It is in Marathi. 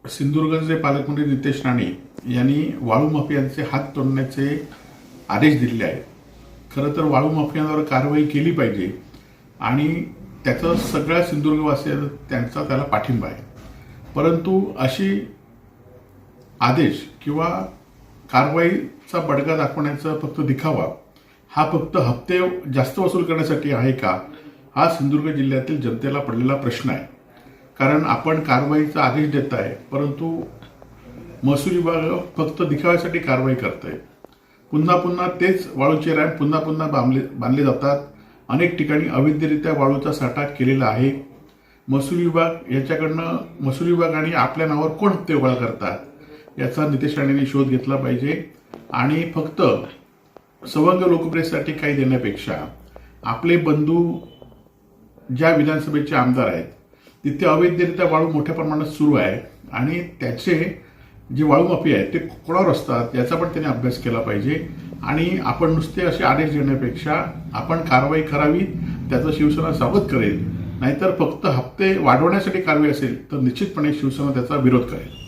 सिंधुदुर्गचे पालकमंत्री नितेश राणे यांनी वाळू माफियांचे हात तोडण्याचे आदेश दिलेले आहेत. खरं तर वाळू माफियांवर कारवाई केली पाहिजे आणि त्याचा सगळ्या सिंधुदुर्गवासियांचा त्यांचा त्याला पाठिंबा आहे. परंतु अशी आदेश किंवा कारवाईचा बडगा दाखवण्याचा फक्त दिखावा हा फक्त हप्ते जास्त वसूल करण्यासाठी आहे का, हा सिंधुदुर्ग जिल्ह्यातील जनतेला पडलेला प्रश्न आहे. कारण आपण कारवाईचा आदेश देत आहे, परंतु महसूल विभाग फक्त दिखाव्यासाठी कारवाई करत आहे. पुन्हा पुन्हा तेच वाळूचे रॅम्प पुन्हा पुन्हा बांधले जातात. अनेक ठिकाणी अवैधरित्या वाळूचा साठा केलेला आहे. महसूल विभाग आणि आपल्या नावावर कोण हप्ते गोळा करतात याचा नितेश राणेंनी शोध घेतला पाहिजे. आणि फक्त सवंग लोकप्रियतेसाठी काही देण्यापेक्षा आपले बंधू ज्या विधानसभेचे आमदार आहेत तिथे अवैधरित्या वाळू मोठ्या प्रमाणात सुरू आहे आणि त्याचे जे वाळू माफिया आहेत ते कोणावर असतात याचा पण त्यांनी अभ्यास केला पाहिजे. आणि आपण नुसते असे आदेश देण्यापेक्षा आपण कारवाई करावी, त्याचं शिवसेना स्वागत करेल. नाहीतर फक्त हप्ते वाढवण्यासाठी कारवाई असेल तर निश्चितपणे शिवसेना त्याचा विरोध करेल.